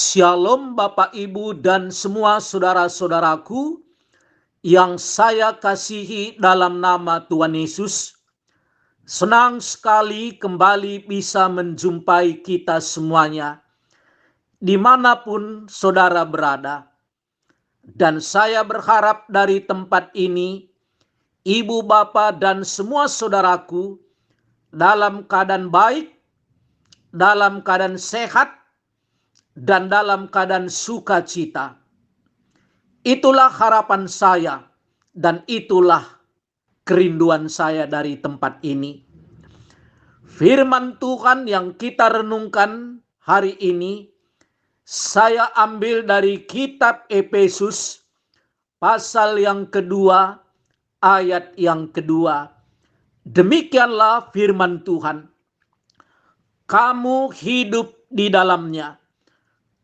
Shalom Bapak Ibu dan semua saudara-saudaraku yang saya kasihi dalam nama Tuhan Yesus. Senang sekali kembali bisa menjumpai kita semuanya dimanapun saudara berada. Dan saya berharap dari tempat ini, Ibu, Bapak, dan semua saudaraku dalam keadaan baik, dalam keadaan sehat, dan dalam keadaan sukacita. Itulah harapan saya dan itulah kerinduan saya dari tempat ini. Firman Tuhan yang kita renungkan hari ini saya ambil dari kitab Efesus pasal yang kedua ayat yang kedua. Demikianlah firman Tuhan. Kamu hidup di dalamnya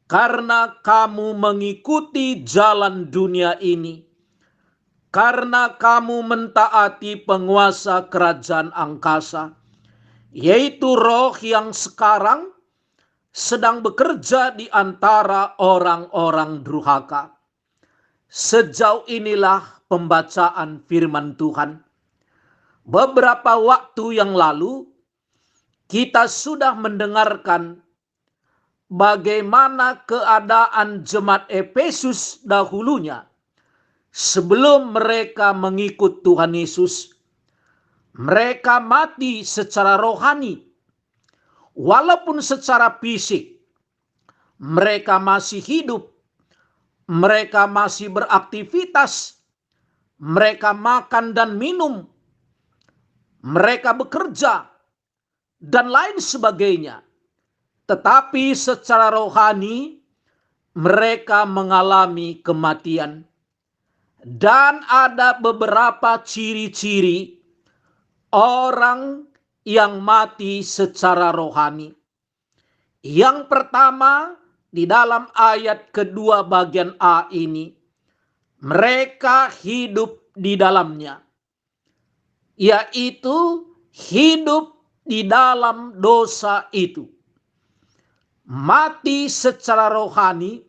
karena kamu mengikuti jalan dunia ini, karena kamu mentaati penguasa kerajaan angkasa, yaitu roh yang sekarang sedang bekerja di antara orang-orang durhaka. Sejauh inilah pembacaan firman Tuhan. Beberapa waktu yang lalu kita sudah mendengarkan bagaimana keadaan jemaat Efesus dahulunya sebelum mereka mengikut Tuhan Yesus. Mereka mati secara rohani, walaupun secara fisik mereka masih hidup, mereka masih beraktivitas, mereka makan dan minum, mereka bekerja, dan lain sebagainya. Tetapi secara rohani mereka mengalami kematian. Dan ada beberapa ciri-ciri orang yang mati secara rohani. Yang pertama di dalam ayat kedua bagian A ini, mereka hidup di dalamnya, yaitu hidup di dalam dosa itu. Mati secara rohani,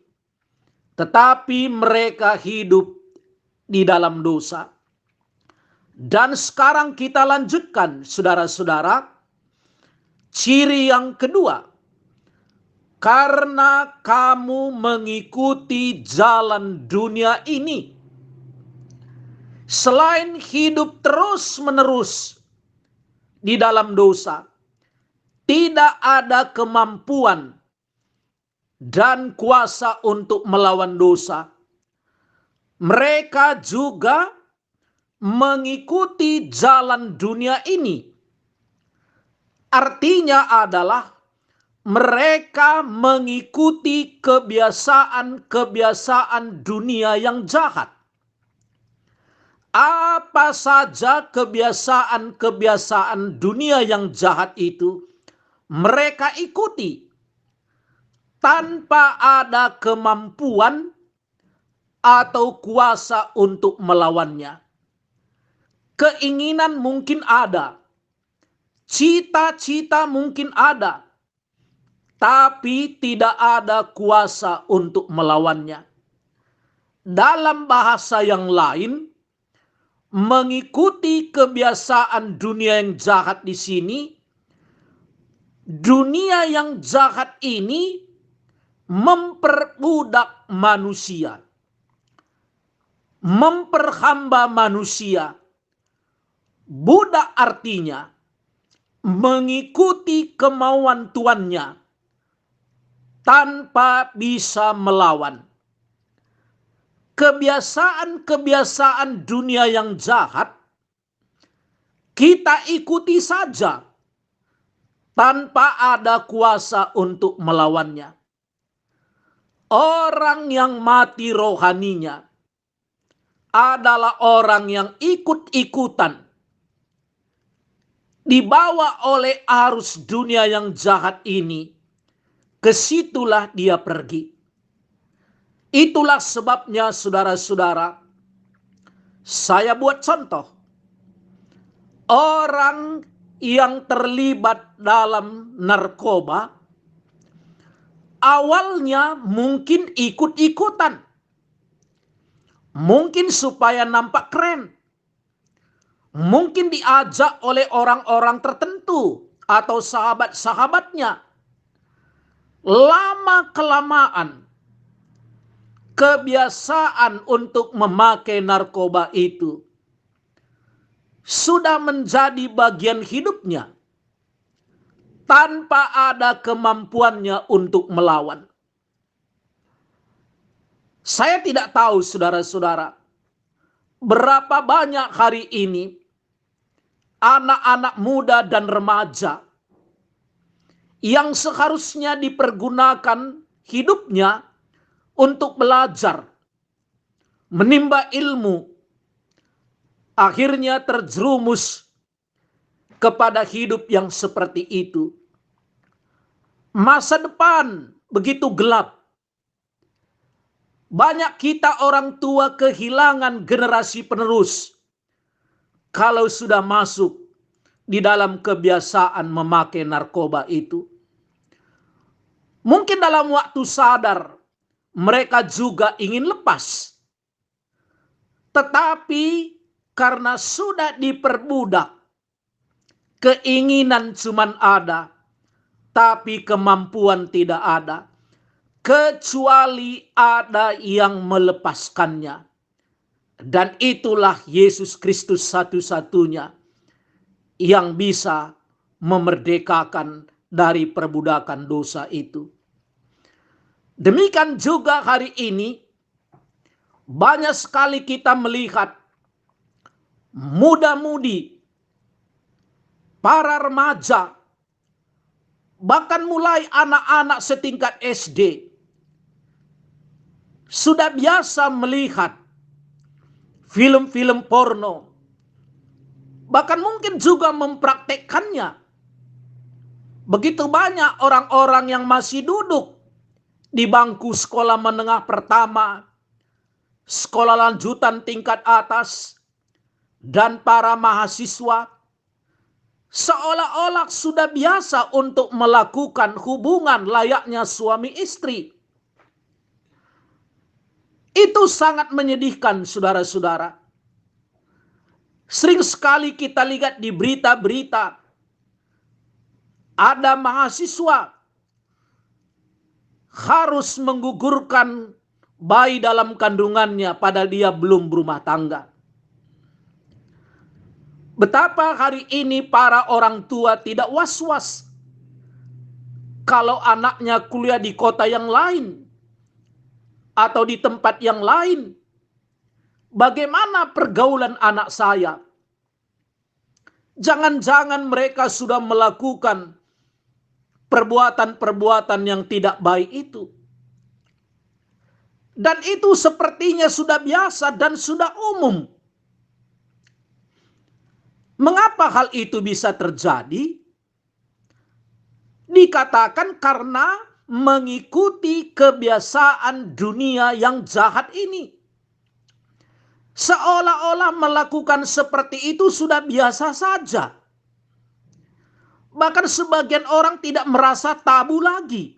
tetapi mereka hidup di dalam dosa. Dan sekarang kita lanjutkan, saudara-saudara, ciri yang kedua. Karena kamu mengikuti jalan dunia ini. Selain hidup terus-menerus di dalam dosa, tidak ada kemampuan dan kuasa untuk melawan dosa. Mereka juga mengikuti jalan dunia ini. Artinya adalah mereka mengikuti kebiasaan-kebiasaan dunia yang jahat. Apa saja kebiasaan-kebiasaan dunia yang jahat itu mereka ikuti tanpa ada kemampuan atau kuasa untuk melawannya. Keinginan mungkin ada, cita-cita mungkin ada, tapi tidak ada kuasa untuk melawannya. Dalam bahasa yang lain, mengikuti kebiasaan dunia yang jahat di sini, dunia yang jahat ini memperbudak manusia, memperhamba manusia. Budak artinya mengikuti kemauan tuannya tanpa bisa melawan. Kebiasaan-kebiasaan dunia yang jahat kita ikuti saja tanpa ada kuasa untuk melawannya. Orang yang mati rohaninya adalah orang yang ikut-ikutan, dibawa oleh arus dunia yang jahat ini, kesitulah dia pergi. Itulah sebabnya saudara-saudara, saya buat contoh. Orang yang terlibat dalam narkoba awalnya mungkin ikut-ikutan. Mungkin supaya nampak keren. Mungkin diajak oleh orang-orang tertentu atau sahabat-sahabatnya. Lama-kelamaan, kebiasaan untuk memakai narkoba itu sudah menjadi bagian hidupnya tanpa ada kemampuannya untuk melawan. Saya tidak tahu saudara-saudara, berapa banyak hari ini anak-anak muda dan remaja yang seharusnya dipergunakan hidupnya untuk belajar, menimba ilmu, akhirnya terjerumus kepada hidup yang seperti itu. Masa depan begitu gelap. Banyak kita orang tua kehilangan generasi penerus kalau sudah masuk di dalam kebiasaan memakai narkoba itu. Mungkin dalam waktu sadar mereka juga ingin lepas. Tetapi karena sudah diperbudak, keinginan cuman ada, tapi kemampuan tidak ada. Kecuali ada yang melepaskannya. Dan itulah Yesus Kristus satu-satunya yang bisa memerdekakan dari perbudakan dosa itu. Demikian juga hari ini, banyak sekali kita melihat muda-mudi, para remaja, bahkan mulai anak-anak setingkat SD, sudah biasa melihat film-film porno, bahkan mungkin juga mempraktekkannya. Begitu banyak orang-orang yang masih duduk di bangku sekolah menengah pertama, sekolah lanjutan tingkat atas, dan para mahasiswa seolah-olah sudah biasa untuk melakukan hubungan layaknya suami istri. Itu sangat menyedihkan saudara-saudara. Sering sekali kita lihat di berita-berita, ada mahasiswa harus menggugurkan bayi dalam kandungannya padahal dia belum berumah tangga. Betapa hari ini para orang tua tidak was-was kalau anaknya kuliah di kota yang lain atau di tempat yang lain. Bagaimana pergaulan anak saya? Jangan-jangan mereka sudah melakukan perbuatan-perbuatan yang tidak baik itu. Dan itu sepertinya sudah biasa dan sudah umum. Mengapa hal itu bisa terjadi? Dikatakan karena mengikuti kebiasaan dunia yang jahat ini. Seolah-olah melakukan seperti itu sudah biasa saja. Bahkan sebagian orang tidak merasa tabu lagi.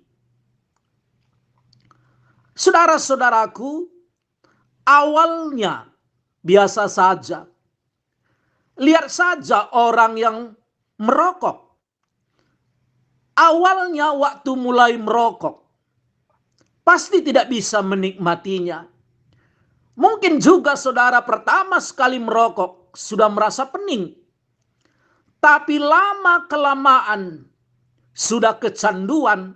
Saudara-saudaraku, awalnya biasa saja. Lihat saja orang yang merokok. Awalnya waktu mulai merokok, pasti tidak bisa menikmatinya. Mungkin juga saudara pertama sekali merokok sudah merasa pening. Tapi lama-kelamaan sudah kecanduan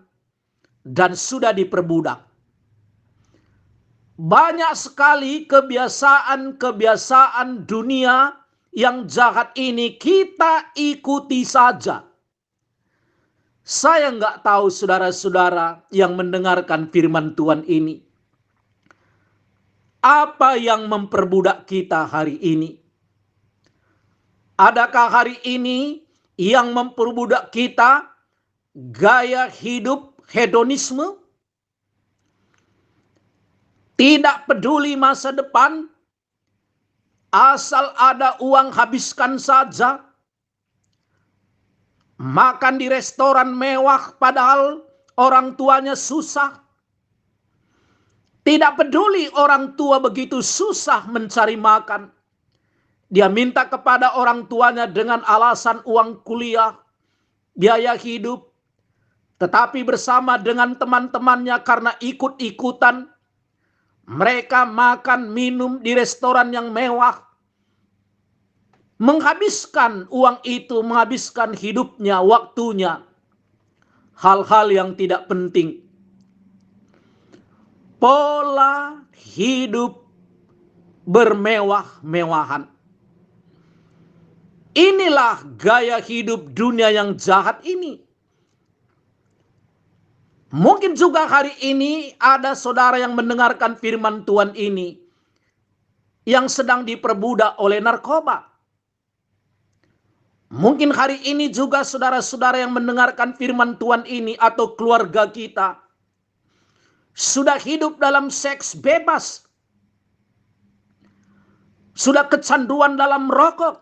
dan sudah diperbudak. Banyak sekali kebiasaan-kebiasaan dunia yang jahat ini kita ikuti saja. Saya nggak tahu saudara-saudara yang mendengarkan firman Tuhan ini. Apa yang memperbudak kita hari ini? Adakah hari ini yang memperbudak kita gaya hidup hedonisme? Tidak peduli masa depan, asal ada uang habiskan saja. Makan di restoran mewah padahal orang tuanya susah. Tidak peduli orang tua begitu susah mencari makan. Dia minta kepada orang tuanya dengan alasan uang kuliah, biaya hidup. Tetapi bersama dengan teman-temannya karena ikut-ikutan, mereka makan minum di restoran yang mewah. Menghabiskan uang itu, menghabiskan hidupnya, waktunya. Hal-hal yang tidak penting. Pola hidup bermewah-mewahan. Inilah gaya hidup dunia yang jahat ini. Mungkin juga hari ini ada saudara yang mendengarkan firman Tuhan ini yang sedang diperbudak oleh narkoba. Mungkin hari ini juga saudara-saudara yang mendengarkan firman Tuhan ini atau keluarga kita sudah hidup dalam seks bebas. Sudah kecanduan dalam rokok.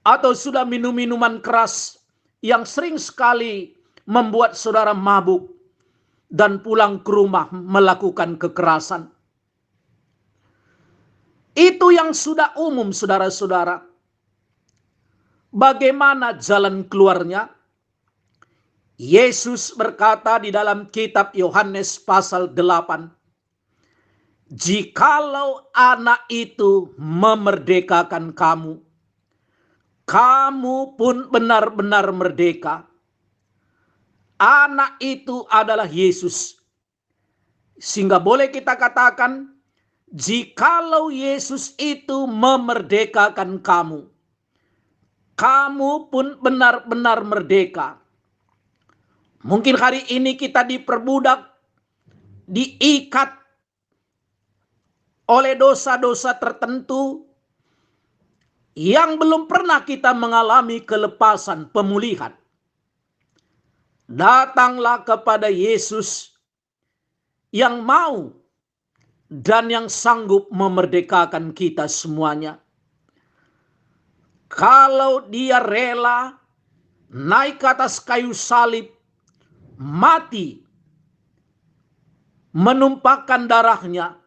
Atau sudah minum minuman keras yang sering sekali membuat saudara mabuk dan pulang ke rumah melakukan kekerasan. Itu yang sudah umum saudara-saudara. Bagaimana jalan keluarnya? Yesus berkata di dalam kitab Yohanes pasal 8. Jikalau anak itu memerdekakan kamu, kamu pun benar-benar merdeka. Anak itu adalah Yesus. Sehingga boleh kita katakan, jikalau Yesus itu memerdekakan kamu, kamu pun benar-benar merdeka. Mungkin hari ini kita diperbudak, diikat oleh dosa-dosa tertentu, yang belum pernah kita mengalami kelepasan, pemulihan. Datanglah kepada Yesus yang mau dan yang sanggup memerdekakan kita semuanya. Kalau dia rela naik ke atas kayu salib, mati, menumpahkan darahnya,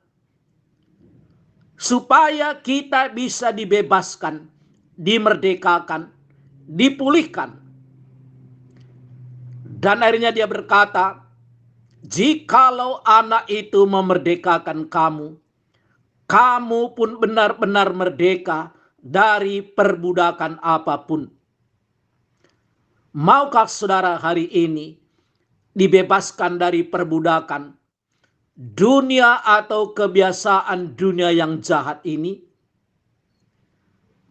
supaya kita bisa dibebaskan, dimerdekakan, dipulihkan. Dan akhirnya dia berkata, jikalau anak itu memerdekakan kamu, kamu pun benar-benar merdeka dari perbudakan apapun. Maukah saudara hari ini dibebaskan dari perbudakan dunia atau kebiasaan dunia yang jahat ini?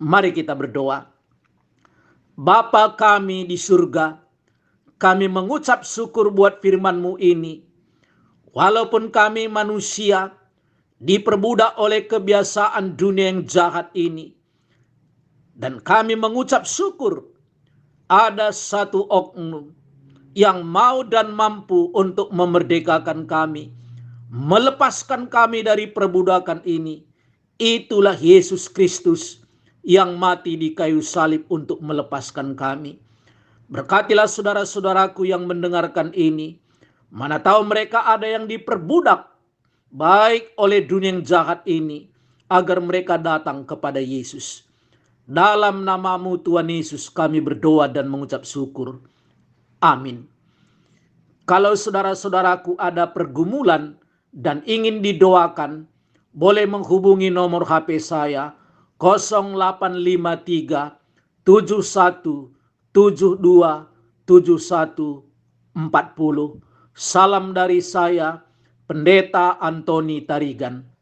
Mari kita berdoa. Bapa kami di surga, kami mengucap syukur buat firman-Mu ini. Walaupun kami manusia diperbudak oleh kebiasaan dunia yang jahat ini, dan kami mengucap syukur ada satu oknum yang mau dan mampu untuk memerdekakan kami, melepaskan kami dari perbudakan ini. Itulah Yesus Kristus yang mati di kayu salib untuk melepaskan kami. Berkatilah saudara-saudaraku yang mendengarkan ini. Mana tahu mereka ada yang diperbudak baik oleh dunia yang jahat ini, agar mereka datang kepada Yesus. Dalam nama-Mu Tuhan Yesus kami berdoa dan mengucap syukur. Amin. Kalau saudara-saudaraku ada pergumulan dan ingin didoakan, boleh menghubungi nomor HP saya 0853 71 72 71 40. Salam dari saya, Pendeta Antoni Tarigan.